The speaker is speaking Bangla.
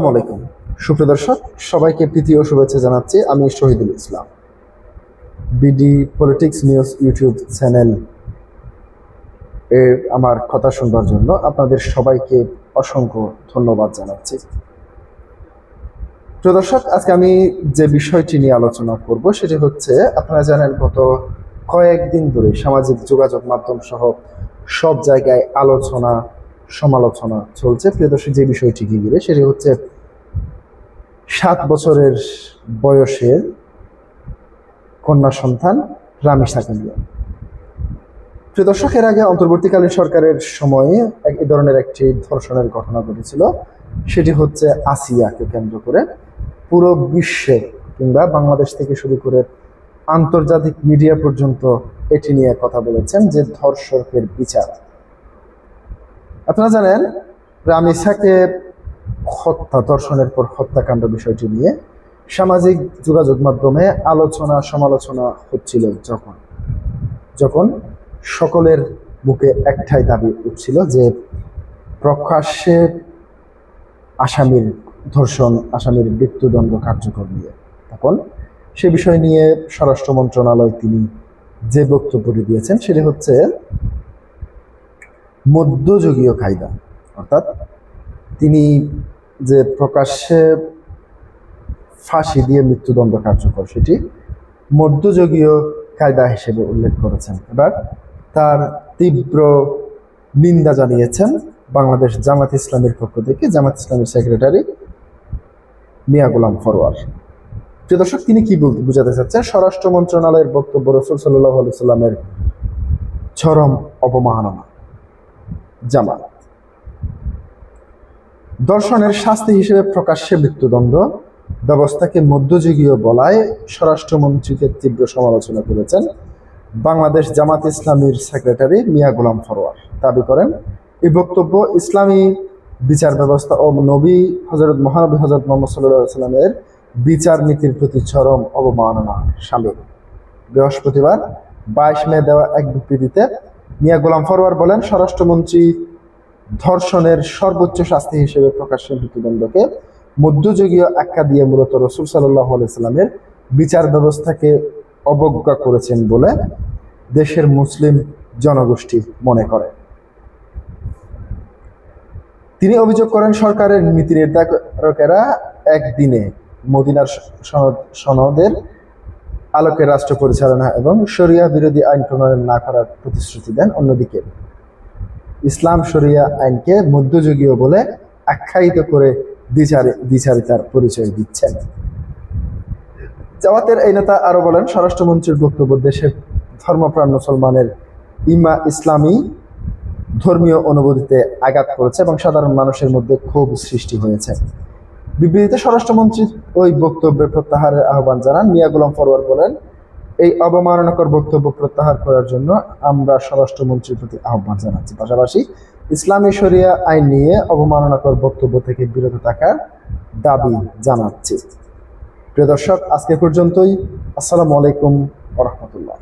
আসসালামু আলাইকুম সুপ্রিয় দর্শক, সবাইকে প্রীতি ও শুভেচ্ছা জানাচ্ছি। আমি Shahidul Islam. BD politics news YouTube channel এ আমার কথা শুনবার জন্য আপনাদের সবাইকে অসংখ্য ধন্যবাদ জানাচ্ছি। প্রিয় দর্শক, আজকে আমি যে বিষয়টি নিয়ে আলোচনা করব সেটি হচ্ছে, আপনারা জানেন গত কয়েকদিন ধরে সামাজিক যোগাযোগ মাধ্যম সহ সব জায়গায় আলোচনা সমালোচনা চলছে। প্রিয় দর্শক, যে বিষয়টিকে ঘিরে সেটি হচ্ছে 7 বছরের বয়সের কন্যা সন্তান রামিসাকে নিয়ে। প্রিয় দর্শক, এর আগে অন্তর্বর্তীকালীন সরকারের সময়ে এই ধরনের একটি ধর্ষণের ঘটনা ঘটেছিল। সেটি হচ্ছে আসিয়াকে কেন্দ্র করে পুরো বিশ্বে কিংবা বাংলাদেশ থেকে শুরু করে আন্তর্জাতিক মিডিয়া পর্যন্ত এটি নিয়ে কথা বলেছেন যে ধর্ষকের বিচার। আপনারা জানেন রামিসাকে ধর্ষণের পর হত্যাকাণ্ড বিষয়টি নিয়ে সামাজিক যোগাযোগ মাধ্যমে আলোচনা সমালোচনা হচ্ছিল, যখন সকলের বুকে একটাই দাবি উঠছিল যে প্রকাশ্যে আসামির মৃত্যুদণ্ড কার্যকর নিয়ে। তখন সে বিষয় নিয়ে স্বরাষ্ট্র মন্ত্রণালয় তিনি যে বক্তব্যটি দিয়েছেন সেটি হচ্ছে মধ্যযুগীয় কায়দা, অর্থাৎ তিনি যে প্রকাশ্যে ফাঁসি দিয়ে মৃত্যুদণ্ড কার্যকর সেটি মধ্যযুগীয় কায়দা হিসেবে উল্লেখ করেছেন। এবার তার তীব্র নিন্দা জানিয়েছেন বাংলাদেশ জামাত ইসলামের পক্ষ থেকে জামাত ইসলামের সেক্রেটারি মিয়া গোলাম ফরওয়ার। প্রিয় দর্শক, তিনি কি বুঝাতে চাচ্ছেন? স্বরাষ্ট্র মন্ত্রণালয়ের বক্তব্য রাসূল সাল্লাল্লাহু আলাইহি সাল্লামের চরম অবমাননা। জামাত দর্শনের শাস্তি হিসেবে প্রকাশ্যে মৃত্যুদণ্ড ব্যবস্থাকে মধ্যযুগীয় বলায় স্বরাষ্ট্রমন্ত্রীকে তীব্র সমালোচনা করেছেন বাংলাদেশ জামাত ইসলামীর সেক্রেটারি মিয়া গোলাম ফরওয়ার। দাবি করেন এই বক্তব্য ইসলামী বিচার ব্যবস্থা ও মহানবী হযরত মুহাম্মদ সাল্লাল্লাহু আলাইহি সাল্লামের বিচার নীতির প্রতি চরম অবমাননা শামিল। বৃহস্পতিবার 22 মে দেওয়া এক বিবৃতিতে মিয়া গোলাম ফরওয়ার বলেন, স্বরাষ্ট্রমন্ত্রী ধর্ষণের সর্বোচ্চ শাস্তি হিসেবে প্রকাশ্যে মৃত্যুদণ্ডকে মধ্যযুগীয় আখ্যা দিয়ে মূলত রাসূল সাল্লাল্লাহু আলাইহি সাল্লামের বিচার ব্যবস্থাকে অবজ্ঞা করেছেন বলে দেশের মুসলিম জনগোষ্ঠী মনে করে। তিনি অভিযোগ করেন, সরকারের নীতি নির্ধারকেরা একদিনে মদিনার সনদের আলোকে রাষ্ট্র পরিচালনা এবং শরিয়া বিরোধী আইন প্রণয়ন না করার প্রতিশ্রুতি দেন, অন্যদিকে ইসলাম শরিয়া আইনকে মধ্যযুগীয় বলে আখ্যায়িত করে দ্বিচারিতার পরিচয় দিচ্ছেন। জামাতের এই নেতা আরো বলেন, স্বরাষ্ট্রমন্ত্রীর বক্তব্য দেশের ধর্মপ্রাণ মুসলমানের ইসলামী ধর্মীয় অনুভূতিতে আঘাত করেছে এবং সাধারণ মানুষের মধ্যে ক্ষোভ সৃষ্টি হয়েছে। বিবৃতিতে স্বরাষ্ট্রমন্ত্রী ওই বক্তব্যের প্রত্যাহারের আহ্বান জানান। মিয়া গোলাম ফরওয়ার বলেন, এই অবমাননাকর বক্তব্য প্রত্যাহার করার জন্য আমরা স্বরাষ্ট্রমন্ত্রীর প্রতি আহ্বান জানাচ্ছি। পাশাপাশি ইসলামী শরিয়া আইন নিয়ে অবমাননাকর বক্তব্য থেকে বিরত থাকার দাবি জানাচ্ছি। প্রিয় দর্শক, আজকে পর্যন্তই। আসসালামু আলাইকুম ওয়া রাহমাতুল্লাহ।